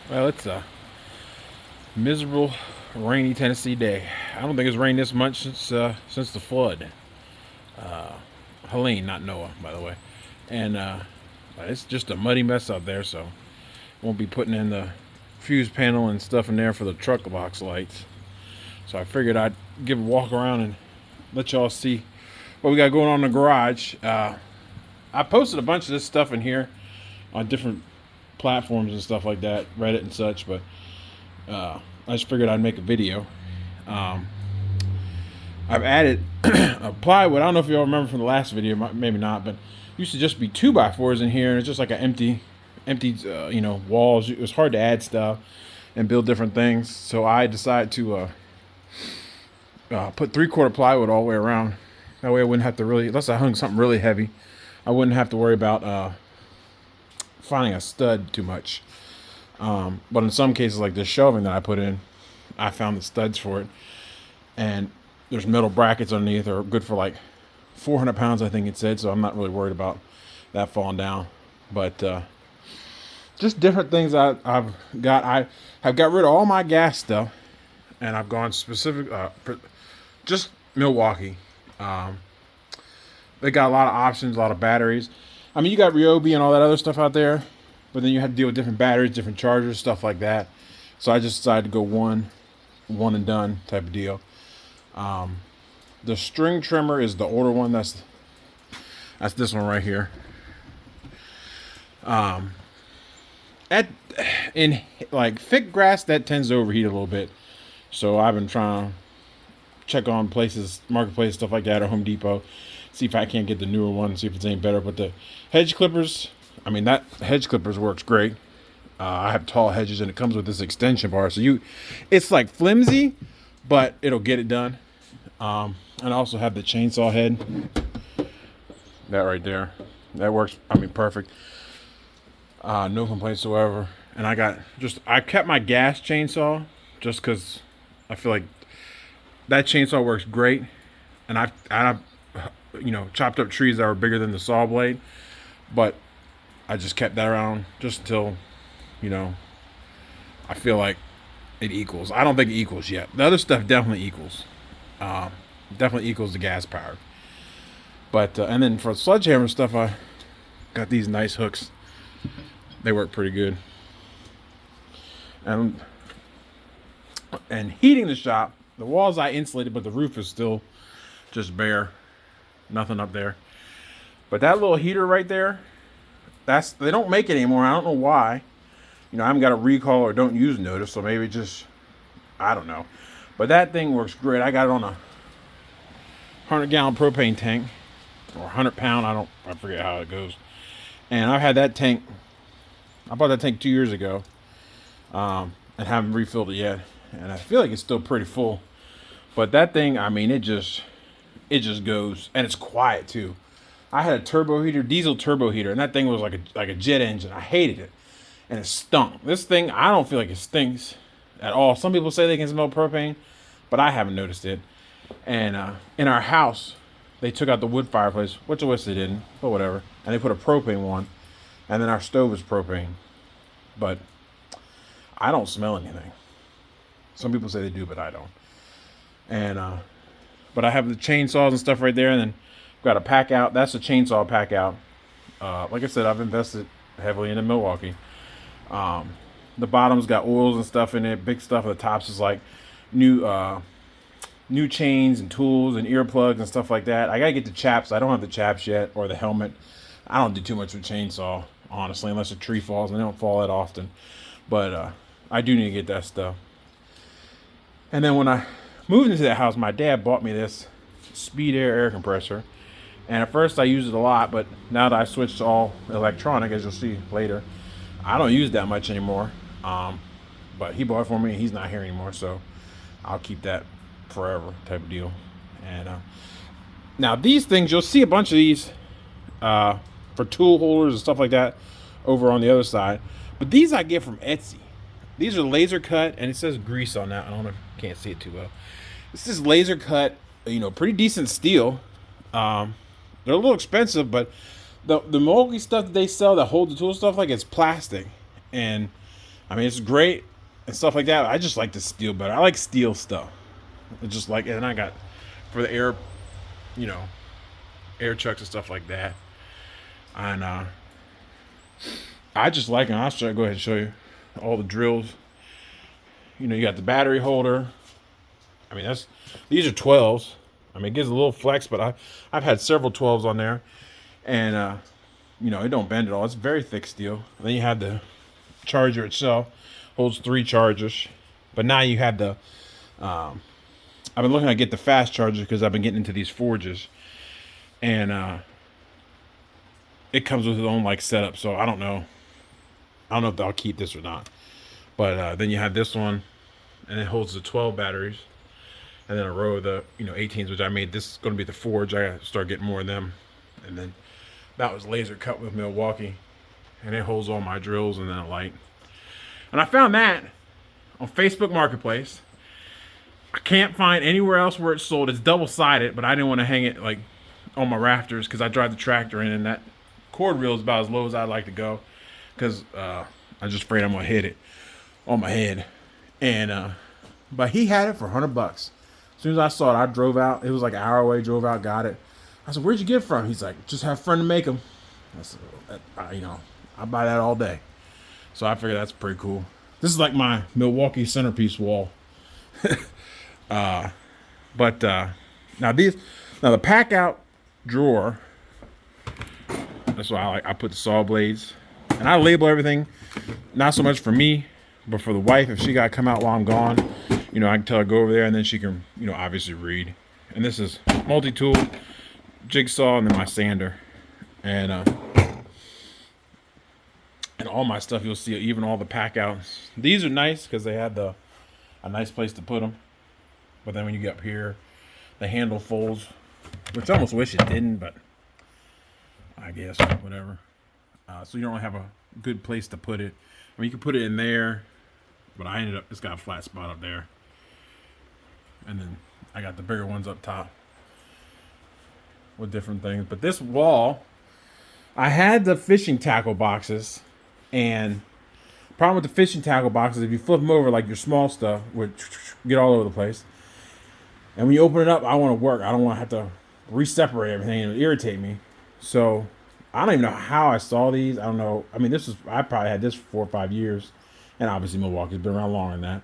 Well, it's a miserable, rainy Tennessee day. I don't think it's rained this much since the flood. Uh, Helene, not Noah, by the way. And it's just a muddy mess out there, so won't be putting in the fuse panel and stuff in there for the truck box lights. So I figured I'd give a walk around and let y'all see what we got going on in the garage. I posted a bunch of this stuff in here on different platforms and stuff like that, Reddit and such, but I just figured I'd make a video. Um, I've added a plywood. I don't know if you all remember from the last video, maybe not, but it used to just be 2x4s in here, and it's just like an empty, walls. It was hard to add stuff and build different things, so I decided to put 3/4 plywood all the way around. That way I wouldn't have to really, unless I hung something really heavy, I wouldn't have to worry about finding a stud too much. But in some cases, like this shelving that I put in, I found the studs for it, and there's metal brackets underneath. They're good for like 400 pounds, I think it said. So I'm not really worried about that falling down. But just different things I've got. I have got rid of all my gas stuff, and I've gone specific, just Milwaukee. They got a lot of options, a lot of batteries. I mean, you got Ryobi and all that other stuff out there, but then you have to deal with different batteries, different chargers, stuff like that. So I just decided to go one and done type of deal. The string trimmer is the older one. That's this one right here. At in like thick grass, that tends to overheat a little bit. So I've been trying to check on places, marketplace, stuff like that, or Home Depot, see if I can't get the newer one, see if it's any better. But the hedge clippers, I mean, that hedge clippers works great. I have tall hedges, and it comes with this extension bar, so it's like flimsy, but it'll get it done. And I also have the chainsaw head, that right there, that works. I mean, perfect. No complaints whatsoever. And I kept my gas chainsaw just because I feel like that chainsaw works great. And I've chopped up trees that were bigger than the saw blade, but I just kept that around just until, I feel like it equals. I don't think it equals yet. The other stuff definitely equals. Definitely equals the gas powered. But and then for sledgehammer stuff, I got these nice hooks. They work pretty good. And heating the shop, the walls I insulated, but the roof is still just bare. Nothing up there. But that little heater right there, they don't make it anymore. I don't know why. I haven't got a recall or don't use notice, so maybe I don't know. But that thing works great. I got it on a 100-gallon propane tank, or 100-pound. I forget how it goes. And I've had that tank. I bought that tank 2 years ago, and haven't refilled it yet. And I feel like it's still pretty full. But that thing, I mean, it just goes, and it's quiet too. I had a diesel turbo heater, and that thing was like a jet engine. I hated it, and it stunk. This thing, I don't feel like it stinks at all. Some people say they can smell propane, but I haven't noticed it. And in our house, they took out the wood fireplace, which I wish they didn't, but whatever. And they put a propane one, and then our stove is propane. But I don't smell anything. Some people say they do, but I don't. And but I have the chainsaws and stuff right there, and then I've got a Packout. That's a chainsaw Packout. Like I said, I've invested heavily into Milwaukee. The bottom's got oils and stuff in it, big stuff. The tops is like new chains and tools and earplugs and stuff like that. I gotta get the chaps. I don't have the chaps yet, or the helmet. I don't do too much with chainsaw, honestly, unless a tree falls, and they don't fall that often. But I do need to get that stuff. And then when I moved into that house, my dad bought me this Speed air compressor. And at first I used it a lot, but now that I switched to all electronic, as you'll see later, I don't use that much anymore. But he bought it for me, and he's not here anymore, so I'll keep that forever type of deal. And now these things, you'll see a bunch of these for tool holders and stuff like that over on the other side. But these I get from Etsy. These are laser cut, and it says grease on that. I don't know if you can't see it too well. This is laser cut, pretty decent steel. They're a little expensive, but the Milwaukee stuff that they sell that hold the tool stuff, like, it's plastic. And I mean, it's great and stuff like that. I just like the steel better. I like steel stuff. It's just like, and I got for the air, you know, air chucks and stuff like that. And I just like it. I'll go ahead and show you all the drills. You know, you got the battery holder. I mean, these are 12s. I mean, it gives a little flex, but I've had several 12s on there, and you know, it don't bend at all. It's very thick steel. And then you have the charger itself, holds 3 chargers, but now you have the. I've been looking to get the fast charger because I've been getting into these forges, and it comes with its own like setup. So I don't know. I don't know if I'll keep this or not. But then you have this one, and it holds the 12 batteries, and then a row of the 18s, which I made. This is going to be the forge. I got to start getting more of them, and then that was laser cut with Milwaukee, and it holds all my drills and then a light. And I found that on Facebook Marketplace. I can't find anywhere else where it's sold. It's double-sided, but I didn't want to hang it like on my rafters because I drive the tractor in, and that cord reel is about as low as I'd like to go because I'm just afraid I'm gonna hit it on my head. And but he had it for $100. As soon as I saw it, I drove out. It was like an hour away. Drove out, got it. I said, "Where'd you get it from?" He's like, "Just have a friend to make them." I said, I buy that all day. So I figured that's pretty cool. This is like my Milwaukee centerpiece wall. But now the Packout drawer. That's why I like. I put the saw blades, and I label everything. Not so much for me, but for the wife. If she got to come out while I'm gone, I can tell her go over there, and then she can, obviously read. And this is multi-tool, jigsaw, and then my sander, and all my stuff you'll see, even all the Packouts. These are nice because they had a nice place to put them. But then when you get up here, the handle folds, which I almost wish it didn't, but I guess whatever. So you don't have a good place to put it. I mean, you can put it in there, but it's got a flat spot up there. And then I got the bigger ones up top with different things. But this wall, I had the fishing tackle boxes, and the problem with the fishing tackle boxes, if you flip them over, like your small stuff would get all over the place. And when you open it up, I want to work. I don't want to have to re-separate everything. It would irritate me. So I don't even know how I saw these. I don't know. I mean, I probably had this for 4 or 5 years. And obviously Milwaukee's been around longer than that.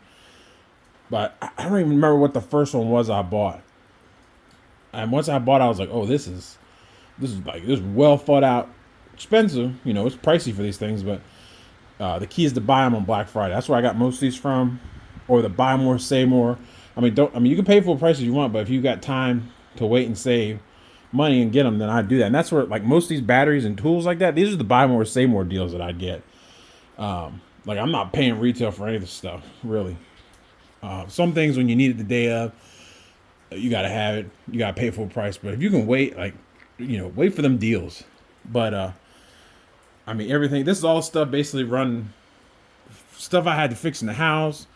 But I don't even remember what the first one was I bought. And once I bought it, I was like, oh, this is well thought out. Expensive. It's pricey for these things. But the key is to buy them on Black Friday. That's where I got most of these from. Or the buy more, save more. I mean, you can pay full price if you want, but if you got time to wait and save money and get them, then I'd do that. And that's where, like, most of these batteries and tools like that, these are the buy more, save more deals that I'd get. Like, I'm not paying retail for any of this stuff, really. Some things when you need it the day of, you got to have it. You got to pay full price. But if you can wait, wait for them deals. But, I mean, everything, this is all stuff basically stuff I had to fix in the house.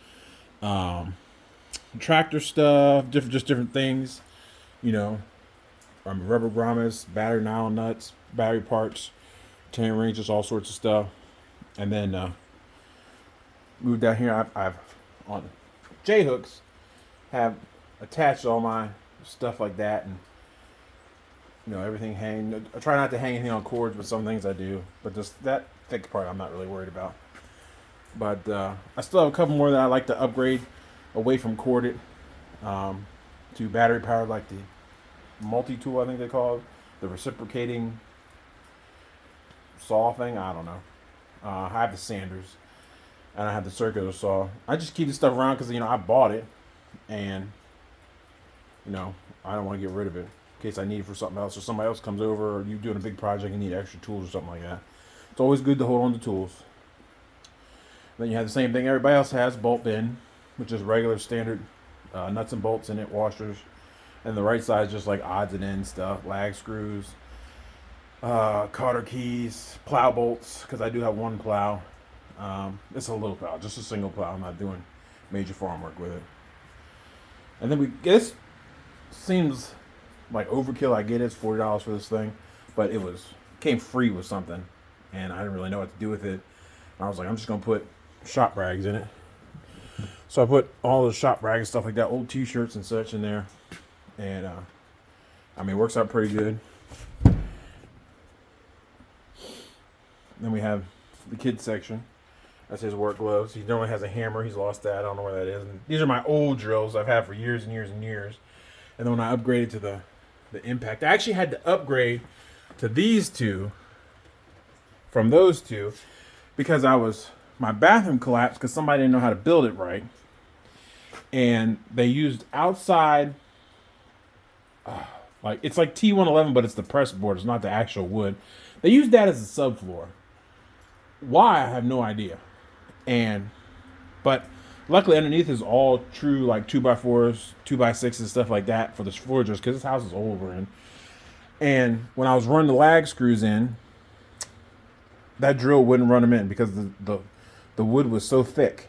Tractor stuff, different things, rubber grommets, battery nylon nuts, battery parts, chain wrenches, all sorts of stuff. And then moved down here. I've on J hooks have attached all my stuff like that, and everything hang. I try not to hang anything on cords, but some things I do. But that thick part I'm not really worried about. But I still have a couple more that I like to upgrade away from corded to battery powered, like the multi-tool, I think they call it, the reciprocating saw thing. I don't know. I have the sanders, and I have the circular saw. I just keep this stuff around because I bought it, and I don't want to get rid of it in case I need it for something else, or somebody else comes over, or you doing a big project and need extra tools or something like that. It's always good to hold on to tools. Then you have the same thing everybody else has, bolt bin, which is regular standard nuts and bolts in it, washers. And the right side is just like odds and ends stuff, lag screws, cotter keys, plow bolts, because I do have one plow. It's a little plow, just a single plow. I'm not doing major farm work with it. And then this seems like overkill. I get it, it's $40 for this thing, but came free with something, and I didn't really know what to do with it. I was like, I'm just gonna put shop rags in it. So I put all the shop rags and stuff like that, old t-shirts and such in there. And I mean, it works out pretty good. Then we have the kids section. That's his work gloves. He normally has a hammer. He's lost that. I don't know where that is. And these are my old drills I've had for years and years and years. And then when I upgraded to the impact, I actually had to upgrade to these two from those two because my bathroom collapsed because somebody didn't know how to build it right. And they used outside, like it's like T111, but it's the press board. It's not the actual wood. They used that as a subfloor. Why, I have no idea. But luckily underneath is all true like 2x4s, 2x6s, stuff like that for the floor joists because this house is old we're in. And when I was running the lag screws in, that drill wouldn't run them in because the wood was so thick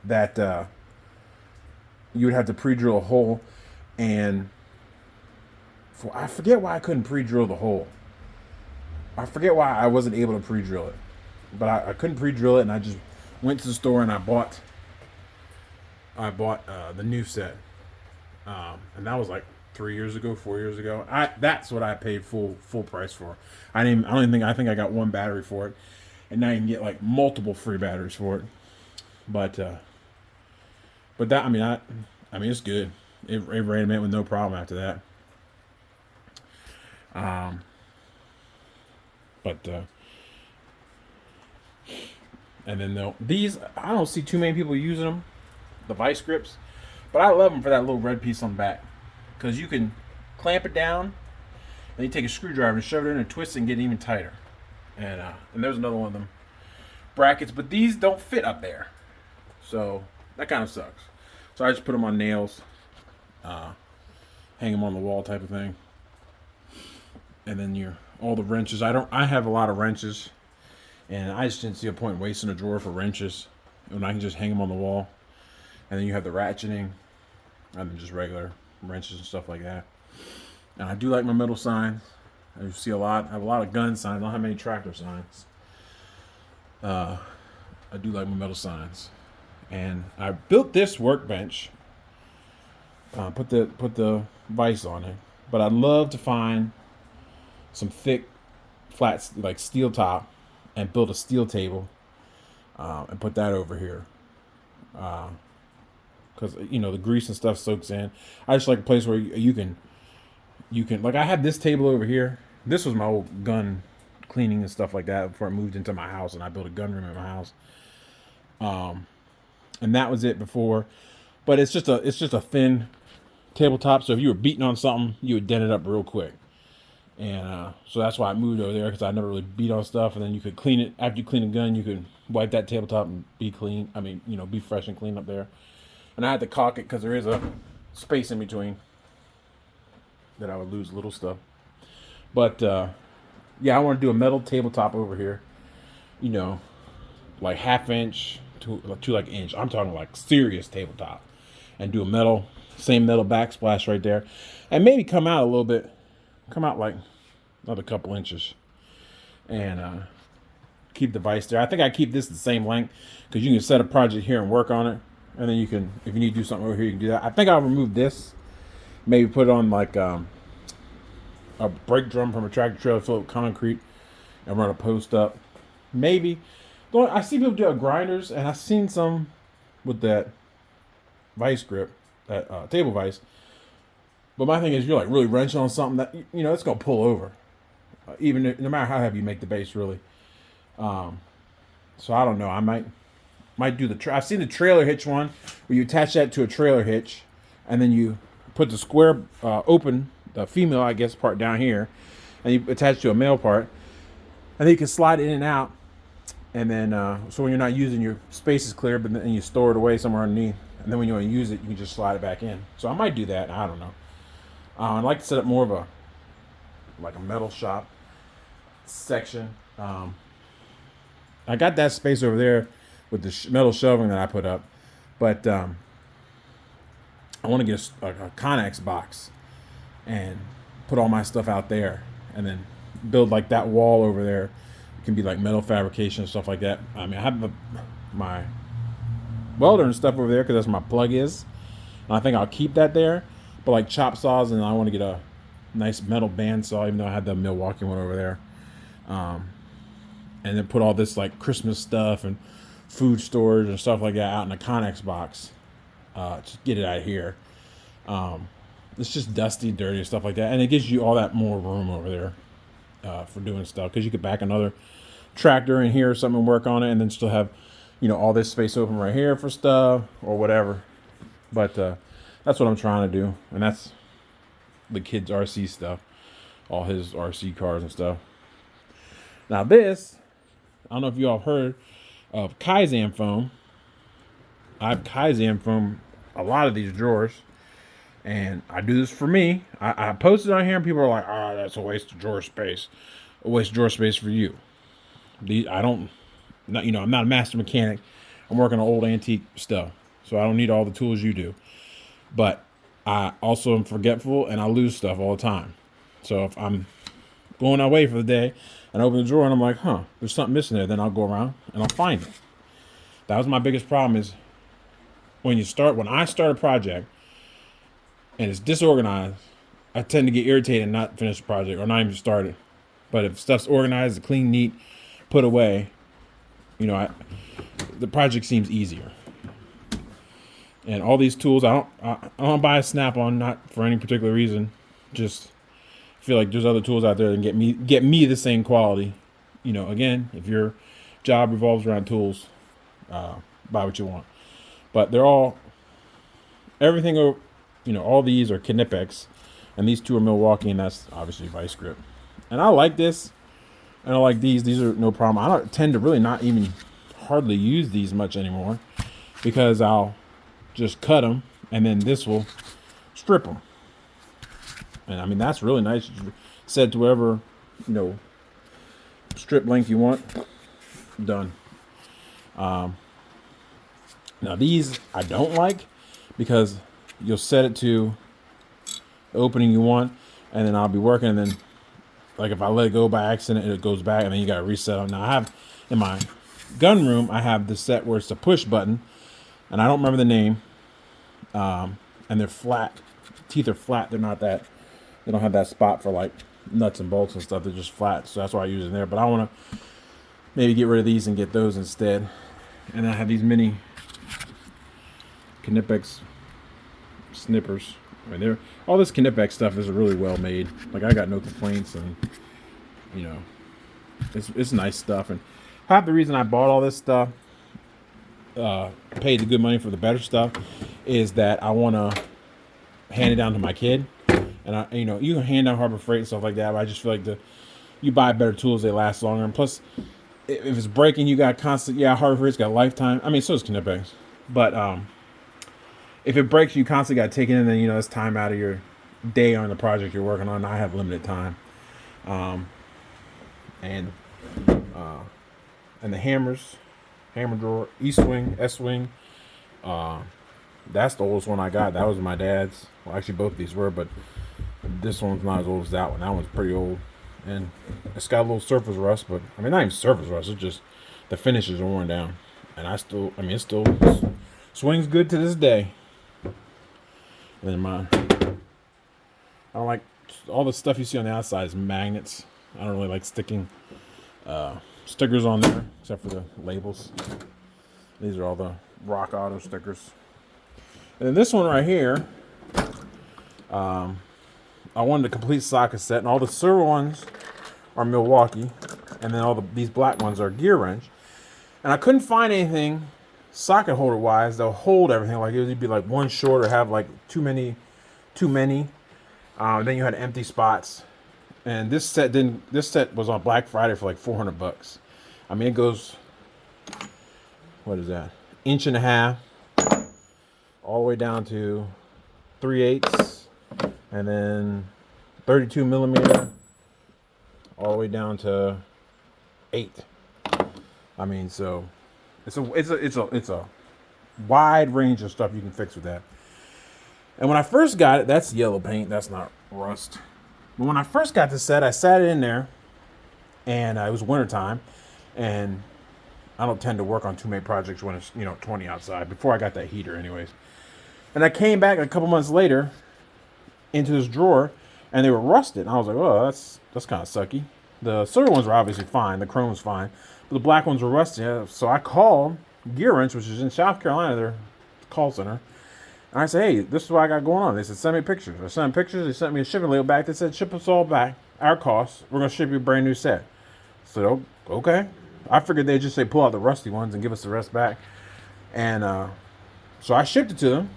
that you would have to pre-drill a hole. And I forget why I couldn't pre-drill the hole. I forget why I wasn't able to pre-drill it. But I couldn't pre-drill it, and I just went to the store and I bought the new set, and that was like 4 years ago. That's what I paid full price for. I think I got one battery for it, and now you can get like multiple free batteries for it. But that I mean it's good. It ran it with no problem after that. And then these, I don't see too many people using them, the vice grips, but I love them for that little red piece on the back because you can clamp it down and you take a screwdriver and shove it in and twist it and get it even tighter. And there's another one of them brackets, but these don't fit up there, so that kind of sucks. So I just put them on nails, hang them on the wall type of thing. And then all the wrenches. I have a lot of wrenches. And I just didn't see a point in wasting a drawer for wrenches when I can just hang them on the wall. And then you have the ratcheting, and then just regular wrenches and stuff like that. And I do like my metal signs. I see I have a lot of gun signs. I don't have many tractor signs. I do like my metal signs. And I built this workbench. Put the vise on it. But I'd love to find some thick, flat, like steel top, and build a steel table and put that over here because the grease and stuff soaks in. I just like a place where you can like I had this table over here. This was my old gun cleaning and stuff like that before I moved into my house and I built a gun room in my house. And that was it before, but it's just a thin tabletop. So if you were beating on something, you would dent it up real quick. And so that's why I moved over there because I never really beat on stuff. And then you could clean it after you clean a gun. You could wipe that tabletop and be clean. I mean, be fresh and clean up there. And I had to caulk it because there is a space in between that I would lose little stuff. But yeah, I want to do a metal tabletop over here. Like 1/2 inch to like inch. I'm talking like serious tabletop, and do a same metal backsplash right there, and maybe come out like another couple inches, and keep the vise there. I think I keep this the same length because you can set a project here and work on it, and then you can, if you need to do something over here, you can do that. I think I'll remove this, maybe put it on like a brake drum from a tractor trailer, fill it with concrete, and run a post up. Maybe I see people do grinders, and I've seen some with that vice grip, that table vise. But my thing is, you're like really wrenching on something that it's gonna pull over, even no matter how heavy you make the base, really. So I don't know. I might do I've seen the trailer hitch one where you attach that to a trailer hitch, and then you put the square open, the female I guess part down here, and you attach to a male part, and then you can slide it in and out, and then so when you're not using, your space is clear, but then you store it away somewhere underneath, and then when you want to use it, you can just slide it back in. So I might do that. I don't know. I'd like to set up more of a metal shop section. I got that space over there with the metal shelving that I put up, but I want to get a Connex box and put all my stuff out there, and then build like that wall over there. It can be like metal fabrication and stuff like that. I mean, I have my welder and stuff over there because that's where my plug is. And I think I'll keep that there. But like chop saws, and I want to get a nice metal bandsaw, even though I had the Milwaukee one over there. And then put all this like Christmas stuff and food storage and stuff like that out in a Connex box. Just get it out of here. It's just dusty, dirty, and stuff like that. And it gives you all that more room over there for doing stuff. Because you could back another tractor in here or something and work on it, and then still have, all this space open right here for stuff or whatever. But that's what I'm trying to do. And that's the kid's RC stuff. All his RC cars and stuff. Now this, I don't know if you all heard of Kaizen foam. I have Kaizen foam a lot of these drawers. And I do this for me. I post it on here and people are like, that's a waste of drawer space. A waste of drawer space for you. I'm not a master mechanic. I'm working on old antique stuff. So I don't need all the tools you do. But I also am forgetful and I lose stuff all the time. So if I'm going away for the day and I open the drawer and I'm like, there's something missing there, then I'll go around and I'll find it. That was my biggest problem is when I start a project and it's disorganized, I tend to get irritated and not finish the project or not even start it. But if stuff's organized, clean, neat, put away, the project seems easier. And all these tools, I don't buy a Snap-on, not for any particular reason. Just feel like there's other tools out there that get me the same quality. Again, if your job revolves around tools, buy what you want. But they're all, everything, all these are Knipex, and these two are Milwaukee, and that's obviously Vice Grip. And I like this, and I like these. These are no problem. I don't tend to really not even hardly use these much anymore because I'll just cut them, and then this will strip them. And I mean, that's really nice. You set to whatever, strip length you want. Done. Now these I don't like because you'll set it to the opening you want, and then I'll be working, and then like if I let it go by accident, it goes back, and then you got to reset them. Now I have in my gun room, I have the set where it's a push button, and I don't remember the name. And they're flat. Teeth are flat. They don't have that spot for like nuts and bolts and stuff. They're just flat. So that's why I use it in there. But I want to maybe get rid of these and get those instead. And I have these mini Knipex snippers. I mean, all this Knipex stuff is really well made. Like I got no complaints, and it's nice stuff. And half the reason I bought all this stuff, paid the good money for the better stuff, is that I want to hand it down to my kid. And you can hand down Harbor Freight and stuff like that, but I just feel like you buy better tools, they last longer. And plus, if it's breaking, you got constant. Yeah, Harbor Freight's got lifetime. I mean, so does Knipex. But if it breaks, you constantly got to take it in. Then it's time out of your day on the project you're working on. I have limited time. And the hammers, hammer drawer, E-swing, S-swing. That's the oldest one I got. That was my dad's. Well, actually, both of these were, but this one's not as old as that one. That one's pretty old, and it's got a little surface rust. But I mean, not even surface rust. It's just the finishes are worn down, and it still swings good to this day. And then I don't like all the stuff you see on the outside is magnets. I don't really like sticking stickers on there, except for the labels. These are all the Rock Auto stickers. And then this one right here, I wanted a complete socket set, and all the silver ones are Milwaukee, and then these black ones are Gear Wrench. And I couldn't find anything socket holder wise that'll hold everything. Like it would be like one short or have like too many. Then you had empty spots. And this set was on Black Friday for like $400. I mean, it goes, what is that? 1.5 inches, all the way down to 3/8, and then 32 millimeter, all the way down to 8. I mean, so it's a wide range of stuff you can fix with that. And when I first got it, that's yellow paint. That's not rust. But when I first got the set, I sat it in there, and it was wintertime, and I don't tend to work on too many projects when it's 20 outside. Before I got that heater, anyways. And I came back a couple months later into this drawer, and they were rusted. And I was like, oh, that's kind of sucky. The silver ones were obviously fine. The chrome was fine, but the black ones were rusty. So I called Gear Wrench, which is in South Carolina, their call center. And I said, hey, this is what I got going on. They said, send me pictures. I sent them pictures. They sent me a shipping label back. They said, ship us all back. Our cost. We're going to ship you a brand new set. So, okay. I figured they'd just say, pull out the rusty ones and give us the rest back. And so I shipped it to them.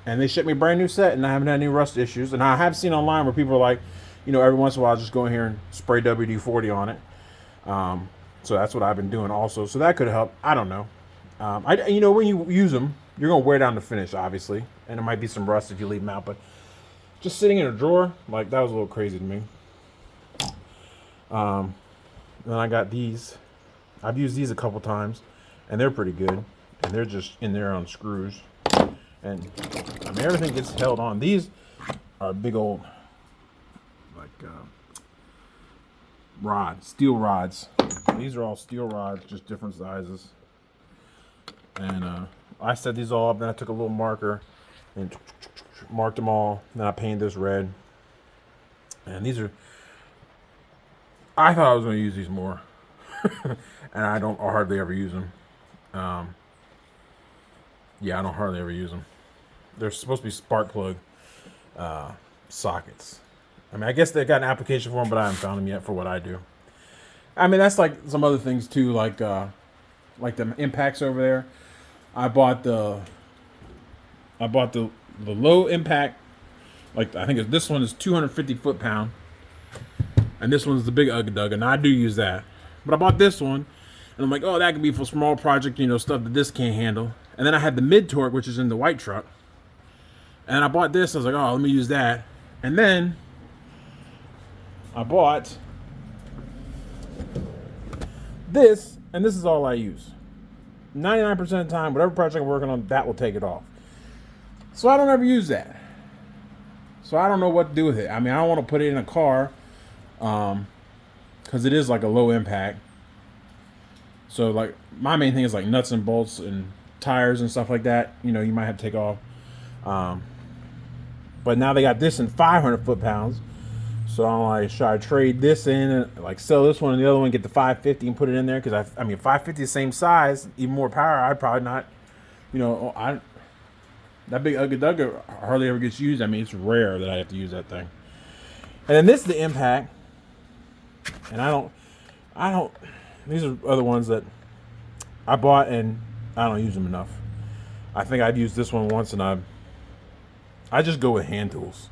And they shipped me a brand new set. And I haven't had any rust issues. And I have seen online where people are like, every once in a while, I'll just go in here and spray WD-40 on it. So that's what I've been doing also. So that could help. I don't know. When you use them, you're going to wear down the finish, obviously. And there might be some rust if you leave them out. But just sitting in a drawer, like, that was a little crazy to me. Then I got these. I've used these a couple times. And they're pretty good. And they're just in there on screws. And, everything gets held on. These are big old, rods, steel rods. These are all steel rods, just different sizes. And I set these all up. Then I took a little marker and marked them all. Then I painted this red. And these are, I thought I was going to use these more. And I don't hardly ever use them. Yeah, I don't hardly ever use them. They're supposed to be spark plug sockets. I guess they've got an application for them, but I haven't found them yet for what I do. That's like some other things too, like the impacts over there. I bought the low impact. Like, I think this one is 250 foot-pound, and this one's the big Ugg Dugg, and I do use that. But I bought this one, and I'm like, oh, that could be for small project, stuff that this can't handle. And then I had the mid torque, which is in the white truck, and I bought this. I was like, oh, let me use that. And then I bought this, and this is all I use. 99% of the time, whatever project I'm working on, that will take it off. So I don't ever use that. So I don't know what to do with it. I don't want to put it in a car, because it is like a low impact. So, like, my main thing is like nuts and bolts and tires and stuff like that. You might have to take off. But now they got this in 500 foot-pounds. So I'm like, should I trade this in and like sell this one and the other one, get the 550 and put it in there? Because 550 is the same size, even more power. I'd probably not, that big Ugga Dugga hardly ever gets used. It's rare that I have to use that thing. And then this is the impact. And I don't, these are other ones that I bought and I don't use them enough. I think I'd used this one once and I just go with hand tools.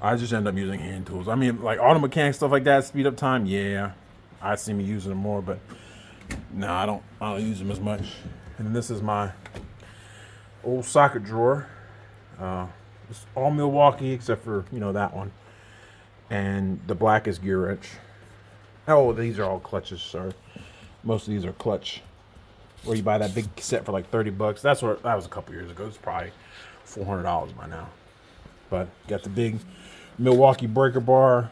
I just end up using hand tools. Like auto mechanic stuff like that, speed up time. Yeah, I see me using them more, but no, I don't use them as much. And then this is my old socket drawer. It's all Milwaukee except for that one. And the black is Gear Wrench. Oh, these are all clutches. Sorry, most of these are clutch. Where you buy that big set for like $30. That was a couple years ago. It's probably $400 by now. But got the big Milwaukee breaker bar,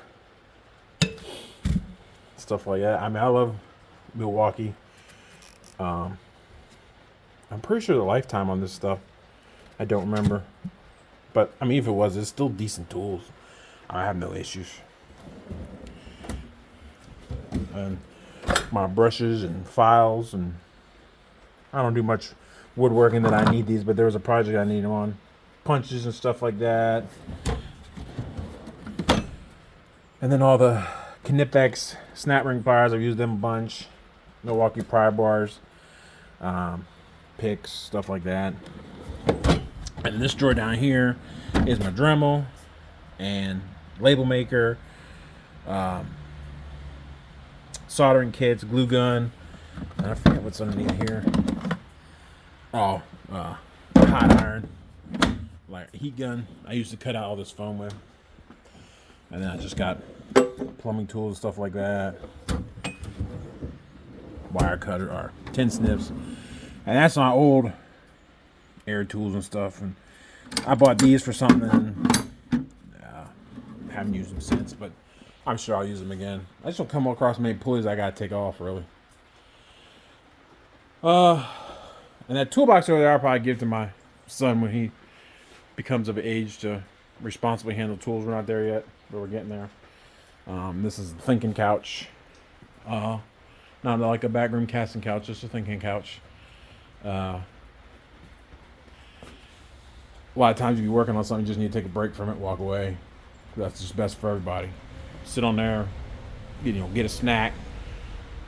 stuff like that. I love Milwaukee. I'm pretty sure the lifetime on this stuff, I don't remember. But if it was, it's still decent tools. I have no issues. And my brushes and files, and I don't do much woodworking that I need these, but there was a project I need them on. Punches and stuff like that. And then all the Knipex snap ring pliers, I've used them a bunch. Milwaukee pry bars, picks, stuff like that. And then this drawer down here is my Dremel and label maker, soldering kits, glue gun, and I forget what's underneath here. Oh, hot iron, like a heat gun. I used to cut out all this foam with. And then I just got plumbing tools and stuff like that. Wire cutter or tin snips. And that's my old air tools and stuff. And I bought these for something and haven't used them since, but I'm sure I'll use them again. I just don't come across many pulleys I gotta take off, really. Uh, and that toolbox over there, I'll probably give to my son when he becomes of age to responsibly handle tools. We're not there yet, but we're getting there. This is the thinking couch. Uh, Not like a backroom casting couch, just a thinking couch. A lot of times you be working on something, you just need to take a break from it, walk away. That's just best for everybody. Sit on there, get a snack,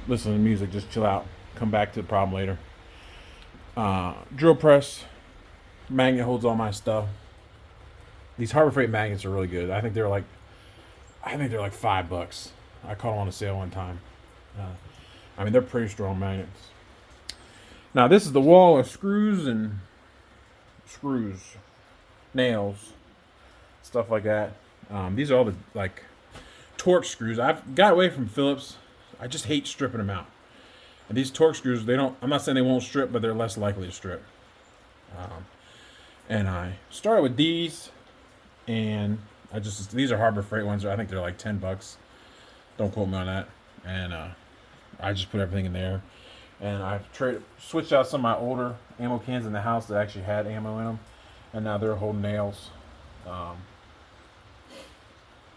listen to music, just chill out. Come back to the problem later. Drill press, magnet holds all my stuff. These Harbor Freight magnets are really good. I think they're like $5. I caught them on a sale one time. They're pretty strong magnets. Now this is the wall of screws, nails, stuff like that. These are all the like torque screws. I've got away from Phillips. I just hate stripping them out. And these torque screws, they don't. I'm not saying they won't strip, but they're less likely to strip. And I started with these, and these are Harbor Freight ones. I think they're like $10. Don't quote me on that. And I just put everything in there. And I've switched out some of my older ammo cans in the house that actually had ammo in them, and now they're holding nails.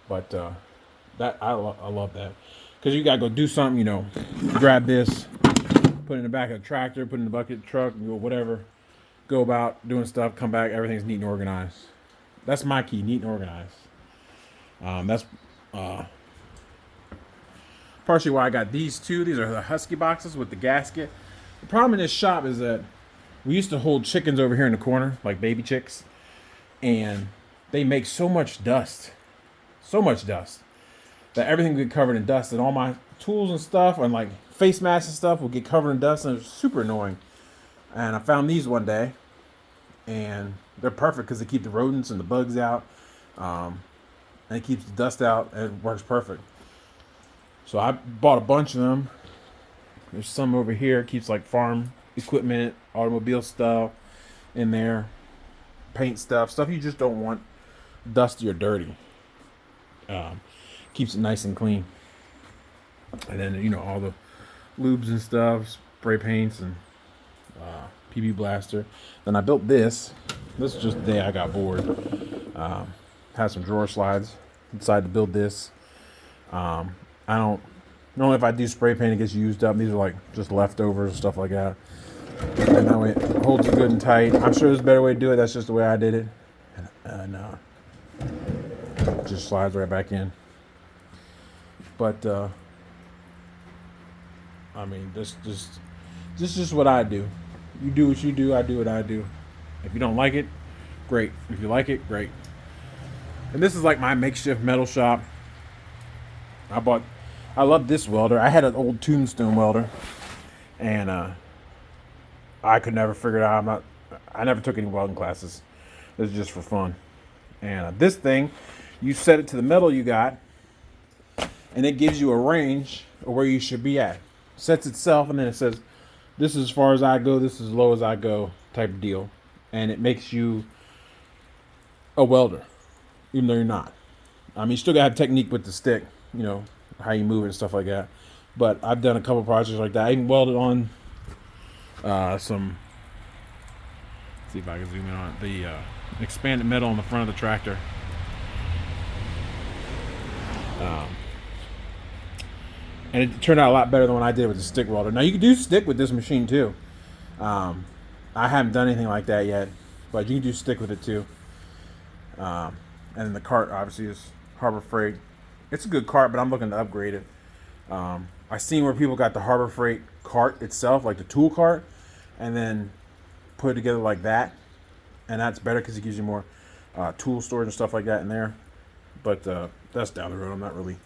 But that I love that, because you gotta go do something. Grab this, put it in the back of the tractor, put it in the bucket truck, whatever. Go about doing stuff. Come back, everything's neat and organized. That's my key: neat and organized. That's partially why I got these two. These are the Husky boxes with the gasket. The problem in this shop is that we used to hold chickens over here in the corner, like baby chicks, and they make so much dust, that everything would get covered in dust, and all my tools and stuff, and like face masks and stuff, will get covered in dust, and it's super annoying. And I found these one day, and they're perfect because they keep the rodents and the bugs out, and it keeps the dust out, and it works perfect. So I bought a bunch of them. There's some over here. It keeps like farm equipment, automobile stuff in there, paint stuff you just don't want dusty or dirty. Keeps it nice and clean. And then all the lubes and stuff, spray paints and PB blaster. Then I built this. This is just the day I got bored. Had some drawer slides. Decided to build this. I don't normally, if I do spray paint, it gets used up. These are like just leftovers and stuff like that. And that way it holds it good and tight. I'm sure there's a better way to do it. That's just the way I did it. And just slides right back in. But this is just what I do. You do what you do. I do what I do. If you don't like it, great. If you like it, great. And this is like my makeshift metal shop. I love this welder. I had an old Tombstone welder, and I could never figure it out. I never took any welding classes. This is just for fun. And this thing, you set it to the metal you got, and it gives you a range of where you should be at. Sets itself, and then it says, "This is as far as I go. This is as low as I go," type of deal. And it makes you a welder, even though you're not. You still gotta have technique with the stick. How you move it and stuff like that. But I've done a couple projects like that. I even welded on some. Let's see if I can zoom in on it. The expanded metal on the front of the tractor. And it turned out a lot better than what I did with the stick welder. Now you can do stick with this machine too. I haven't done anything like that yet, but you can do stick with it too. And then the cart obviously is Harbor Freight. It's a good cart, but I'm looking to upgrade it. I've seen where people got the Harbor Freight cart itself, like the tool cart, and then put it together like that. And that's better because it gives you more tool storage and stuff like that in there. But that's down the road. I'm not really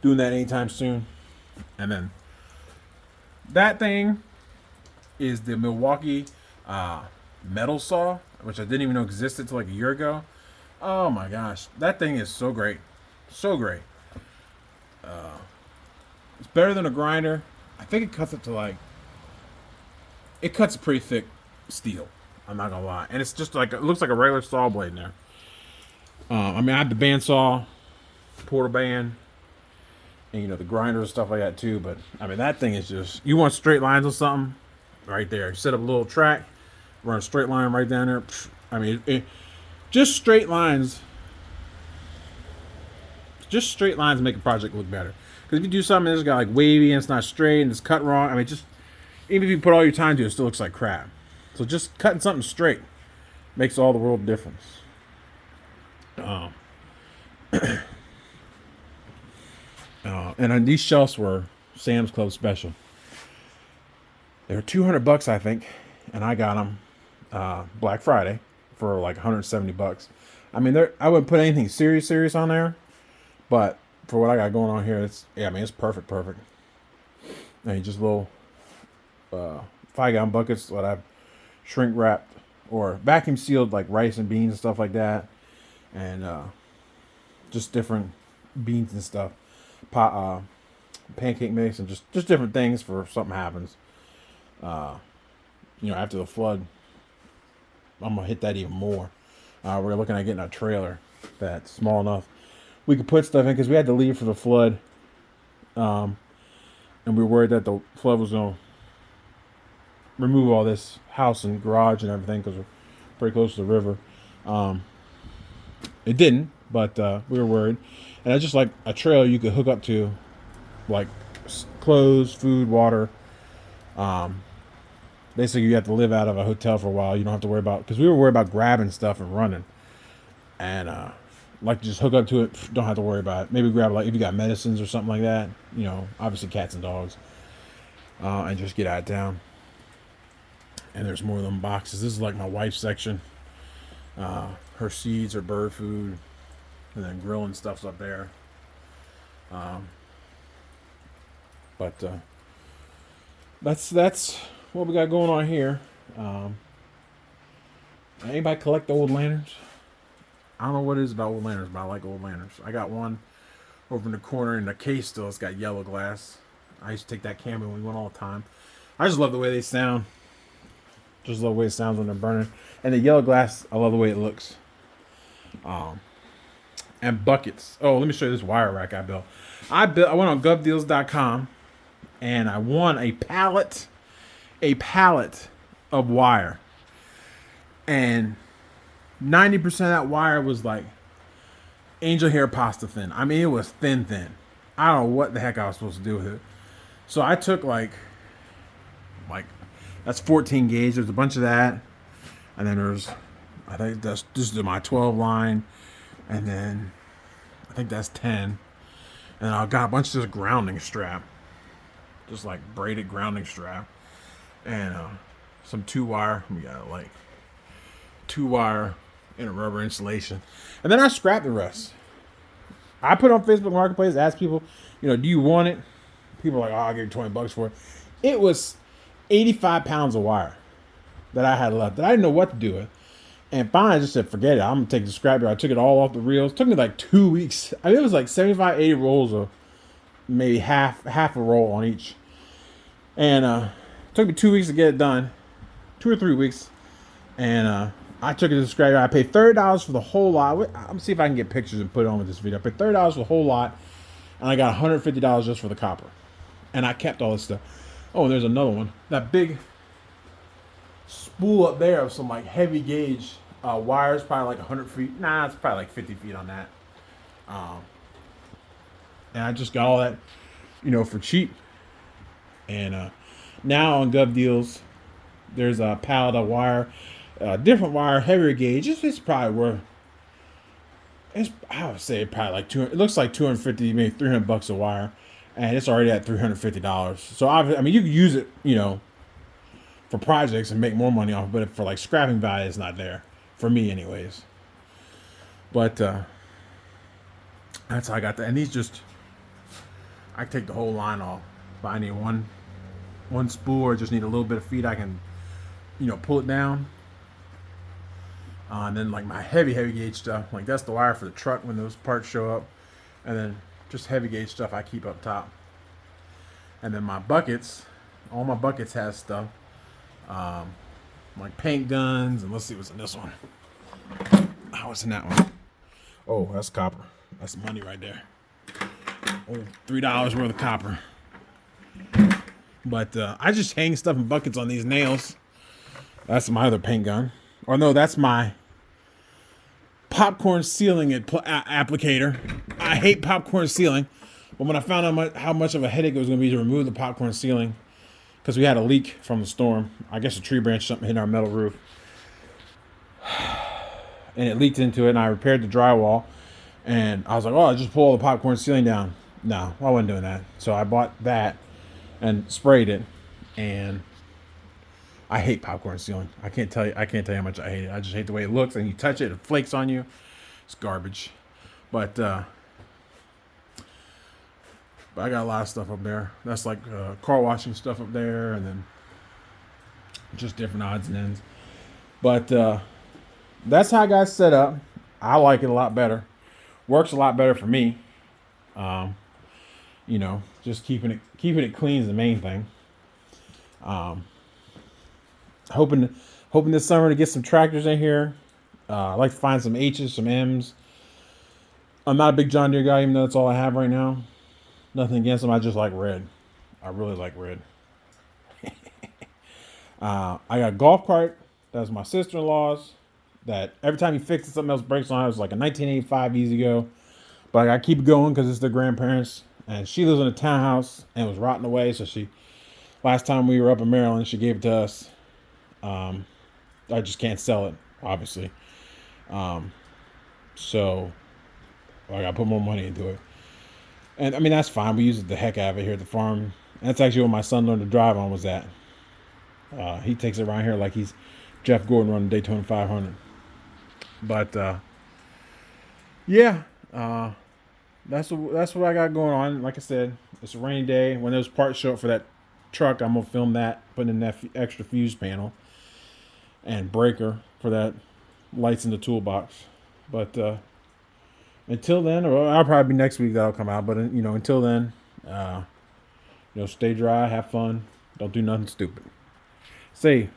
doing that anytime soon. And then that thing is the Milwaukee metal saw, which I didn't even know existed until like a year ago. Oh my gosh, that thing is so great. So great. It's better than a grinder. I think it cuts up to it cuts a pretty thick steel. I'm not gonna lie. And it's just it looks like a regular saw blade in there. I had the bandsaw, portal band, and the grinder and stuff like that too. But that thing is just, you want straight lines on something, right there. You set up a little track, run a straight line right down there. I mean, just straight lines. Just straight lines make a project look better. Because if you do something that's got like wavy and it's not straight and it's cut wrong, I mean, just even if you put all your time to it, it still looks like crap. So just cutting something straight makes all the world of difference. And then these shelves were Sam's Club special. They were $200, I think, and I got them Black Friday for like $170. I mean, I wouldn't put anything serious on there, but for what I got going on here, it's perfect. And just little 5-gallon buckets that I've shrink wrapped or vacuum sealed like rice and beans and stuff like that, and just different beans and stuff, pancake mix, and just different things for if something happens. After the flood, I'm gonna hit that even more. We're looking at getting a trailer that's small enough we could put stuff in because we had to leave for the flood, and we were worried that the flood was gonna remove all this house and garage and everything because we're pretty close to the river. It didn't, but we were worried. And it's just like a trailer you could hook up to, like clothes, food, water. Basically, you have to live out of a hotel for a while. You don't have to worry about, because we were worried about grabbing stuff and running. And like just hook up to it, don't have to worry about it. Maybe grab, like, if you got medicines or something like that, obviously cats and dogs, and just get out of town. And there's more of them boxes. This is like my wife's section. Her seeds, her bird food, and then grilling stuff's up there. But that's what we got going on here. Anybody collect old lanterns? I don't know what it is about old lanterns, but I like old lanterns. I got one over in the corner in the case still. It's got yellow glass. I used to take that camera when we went all the time. I just love the way they sound. Just love the way it sounds when they're burning. And the yellow glass, I love the way it looks. And buckets. Oh, let me show you this wire rack I built. I went on govdeals.com and I won a pallet of wire. And 90% of that wire was like angel hair pasta thin. I mean, it was thin. I don't know what the heck I was supposed to do with it. So I took like that's 14 gauge. There's a bunch of that. And then I think this is my 12 line. And then I think that's 10. And I got a bunch of this grounding strap. Just like braided grounding strap. And some 2-wire. We got like 2-wire and a rubber insulation. And then I scrapped the rest. I put on Facebook Marketplace, asked people, do you want it? People are like, I'll give you $20 for it. It was 85 pounds of wire that I had left that I didn't know what to do with. And finally I just said, forget it. I'm going to take the scrap yard. I took it all off the reels. It took me like 2 weeks. I mean, it was like 75, 80 rolls of maybe half a roll on each. And it took me 2 weeks to get it done. 2 or 3 weeks. And I took it to the scrap yard. I paid $30 for the whole lot. I'm going to see if I can get pictures and put it on with this video. I paid $30 for the whole lot. And I got $150 just for the copper. And I kept all this stuff. Oh, and there's another one. That big spool up there of some like heavy gauge wires, probably like 100 feet. Nah, it's probably like 50 feet on that. And I just got all that, for cheap. And now on Gov Deals, there's a pallet of wire, different wire, heavier gauge. It's probably worth. I would say probably like 200. It looks like 250, maybe $300 a wire. And it's already at $350. So I mean, you can use it, for projects and make more money off. But for like scrapping value, it's not there for me, anyways. But that's how I got that. And these I can take the whole line off. But I need one spool, or just need a little bit of feed. I can, pull it down. And then like my heavy gauge stuff, like that's the wire for the truck when those parts show up, and then just heavy gauge stuff I keep up top. And then my buckets, all my buckets has stuff, like paint guns, and let's see what's in this one. What's in that one? Oh, that's copper. That's money right there. Oh, $3 worth of copper. But I just hang stuff in buckets on these nails. That's my other paint gun. Or no, that's my popcorn sealing applicator. I hate popcorn sealing. But when I found out how much of a headache it was going to be to remove the popcorn sealing, because we had a leak from the storm. I guess a tree branch, something hit our metal roof. And it leaked into it, and I repaired the drywall. And I was like, oh, I just pull all the popcorn ceiling down. No, I wasn't doing that. So I bought that and sprayed it. And I hate popcorn ceiling. I can't tell you how much I hate it. I just hate the way it looks, and you touch it, it flakes on you. It's garbage. But I got a lot of stuff up there. That's like car washing stuff up there, and then just different odds and ends. But that's how I got set up. I like it a lot better. Works a lot better for me. Just keeping it clean is the main thing. Hoping this summer to get some tractors in here. I like to find some H's, some M's. I'm not a big John Deere guy, even though that's all I have right now. Nothing against them. I just like red. I really like red. I got a golf cart. That's my sister-in-law's. That every time you fix it, something else breaks on it. It was like a 1985 Easy Go. But I got to keep it going because it's their grandparents. And she lives in a townhouse and was rotting away. So last time we were up in Maryland, she gave it to us. I just can't sell it, obviously. So I got to put more money into it. And I mean, that's fine. We use it the heck out of it here at the farm. And that's actually what my son learned to drive on, was that. He takes it around here like he's Jeff Gordon running Daytona 500. But that's what I got going on. Like I said, it's a rainy day. When those parts show up for that truck, I'm gonna film that, putting in that extra fuse panel and breaker for that lights in the toolbox. But until then, or I'll probably be next week that'll come out. But until then, stay dry, have fun, don't do nothing stupid. See.